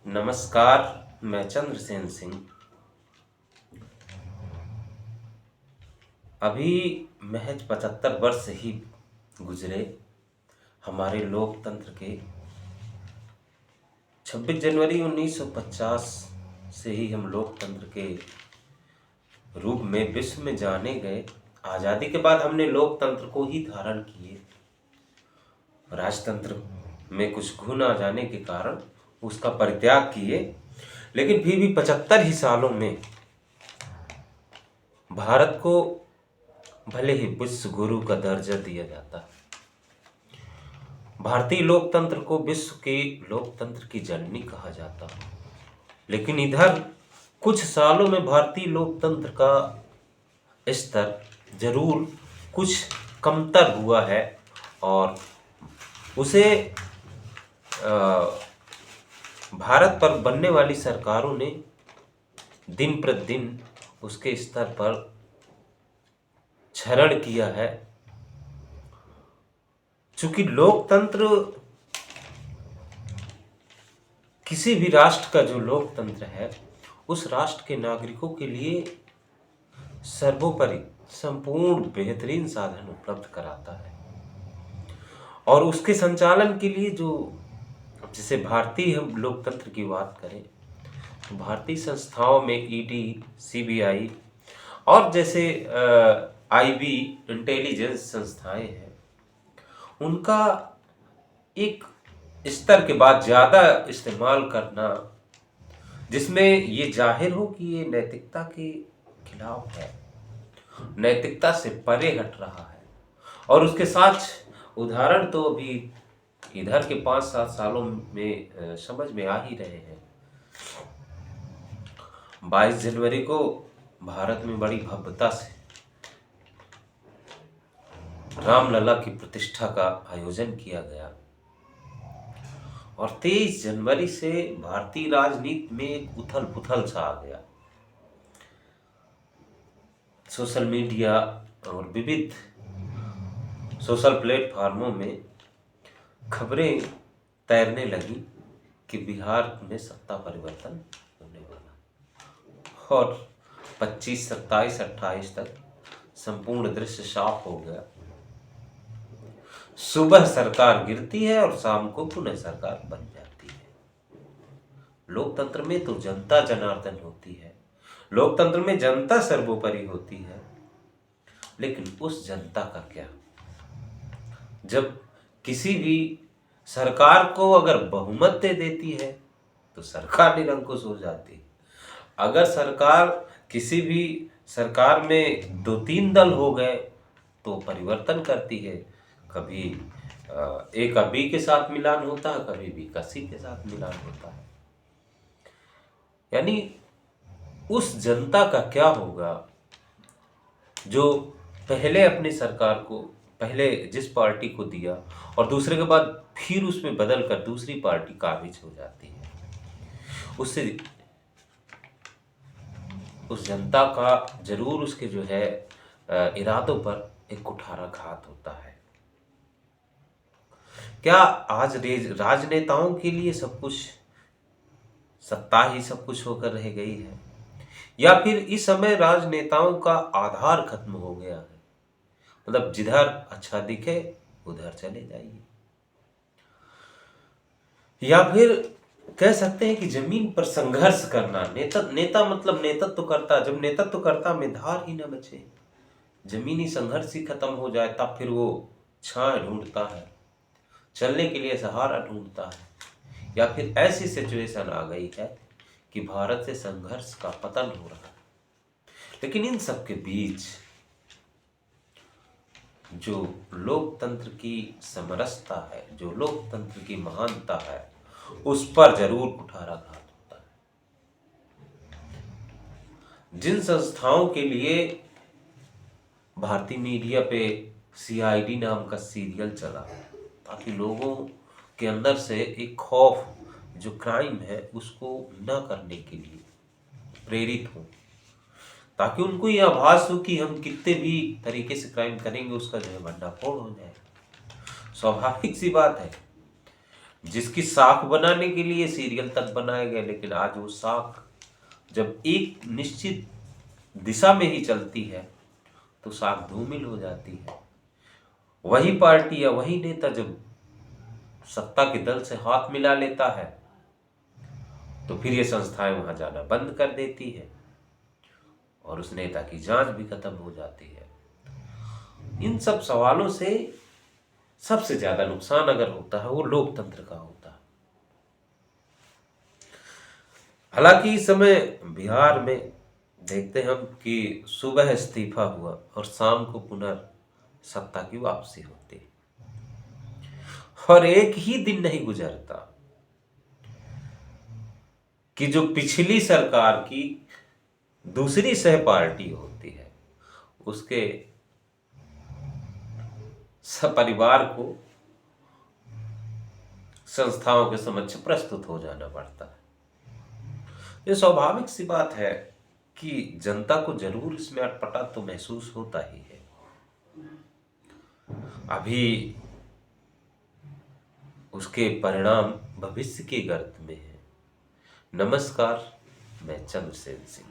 नमस्कार। मैं चंद्रसेन सिंह। अभी महज 75 वर्ष ही गुजरे हमारे लोकतंत्र के। 26 जनवरी 1950 से ही हम लोकतंत्र के रूप में विश्व में जाने गए। आज़ादी के बाद हमने लोकतंत्र को ही धारण किए। राजतंत्र में कुछ गुण आ जाने के कारण उसका परित्याग किए, लेकिन फिर भी 75 ही सालों में भारत को भले ही विश्व गुरु का दर्जा दिया जाता है, भारतीय लोकतंत्र को विश्व के लोकतंत्र की जननी कहा जाता है, लेकिन इधर कुछ सालों में भारतीय लोकतंत्र का स्तर जरूर कुछ कमतर हुआ है और उसे भारत पर बनने वाली सरकारों ने दिन प्रतिदिन उसके स्तर पर क्षरण किया है। चूंकि लोकतंत्र, किसी भी राष्ट्र का जो लोकतंत्र है उस राष्ट्र के नागरिकों के लिए सर्वोपरि संपूर्ण बेहतरीन साधन उपलब्ध कराता है और उसके संचालन के लिए जो, जैसे भारतीय हम लोकतंत्र की बात करें तो भारतीय संस्थाओं में ईडी, सीबीआई और जैसे आईबी इंटेलिजेंस संस्थाएं हैं, उनका एक स्तर के बाद ज़्यादा इस्तेमाल करना जिसमें ये जाहिर हो कि ये नैतिकता के खिलाफ है, नैतिकता से परे हट रहा है। और उसके साथ उदाहरण तो अभी इधर के 5-7 सालों में समझ में आ ही रहे हैं। 22 जनवरी को भारत में बड़ी भव्यता से रामलला की प्रतिष्ठा का आयोजन किया गया और 23 जनवरी से भारतीय राजनीति में एक उथल पुथल सा आ गया। सोशल मीडिया और विविध सोशल प्लेटफॉर्मों में खबरें तैरने लगी कि बिहार में सत्ता परिवर्तन होने वाला और 25, 27, 28 तक संपूर्ण दृश्य साफ हो गया। सुबह सरकार गिरती है और शाम को पुनः सरकार बन जाती है। लोकतंत्र में तो जनता जनार्दन होती है, लोकतंत्र में जनता सर्वोपरि होती है, लेकिन उस जनता का क्या जब किसी भी सरकार को अगर बहुमत दे देती है तो सरकार निरंकुश हो जाती है। अगर सरकार, किसी भी सरकार में 2-3 दल हो गए तो परिवर्तन करती है। कभी एक बी के साथ मिलान होता है, कभी बी का सी के साथ मिलान होता है। यानी उस जनता का क्या होगा जो पहले अपनी सरकार को, पहले जिस पार्टी को दिया और दूसरे के बाद फिर उसमें बदल कर दूसरी पार्टी काबिज हो जाती है। उससे उस जनता का जरूर उसके जो है इरादों पर एक कुठाराघात होता है। क्या आज राजनेताओं के लिए सब कुछ, सत्ता ही सब कुछ होकर रह गई है, या फिर इस समय राजनेताओं का आधार खत्म हो गया है? मतलब जिधर अच्छा दिखे उधर चले जाइए, या फिर कह सकते हैं कि जमीन पर संघर्ष करना। नेता मतलब नेतृत्व करता, जब नेतृत्व करता में धार ही न बचे, जमीनी संघर्ष ही खत्म हो जाए, तब फिर वो छांव ढूंढता है, चलने के लिए सहारा ढूंढता है। या फिर ऐसी सिचुएशन आ गई है कि भारत से संघर्ष का पतन हो रहा है। लेकिन इन सब के बीच जो लोकतंत्र की समरसता है, जो लोकतंत्र की महानता है, उस पर जरूर कुठाराघात होता है। जिन संस्थाओं के लिए भारतीय मीडिया पे सीआईडी नाम का सीरियल चला ताकि लोगों के अंदर से एक खौफ, जो क्राइम है उसको न करने के लिए प्रेरित हो, ताकि उनको यह आभास हो कि हम कितने भी तरीके से क्राइम करेंगे उसका जो है भंडाफोड़ हो जाए। स्वाभाविक सी बात है, जिसकी साख बनाने के लिए सीरियल तक बनाए गए, लेकिन आज वो साख जब एक निश्चित दिशा में ही चलती है तो साख धूमिल हो जाती है। वही पार्टी या वही नेता जब सत्ता के दल से हाथ मिला लेता है तो फिर ये संस्थाएं वहां जाना बंद कर देती है और उस नेता की जांच भी खत्म हो जाती है। इन सब सवालों से सबसे ज्यादा नुकसान अगर होता है वो लोकतंत्र का होता है। हालांकि इस समय बिहार में देखते हम कि सुबह इस्तीफा हुआ और शाम को पुनः की वापसी होती है और एक ही दिन नहीं गुजरता कि जो पिछली सरकार की दूसरी सह पार्टी होती है उसके सपरिवार को संस्थाओं के समक्ष प्रस्तुत हो जाना पड़ता है। ये स्वाभाविक सी बात है कि जनता को जरूर इसमें अटपटा तो महसूस होता ही है। अभी उसके परिणाम भविष्य के गर्त में है। नमस्कार, मैं चंद्रसेन सिंह।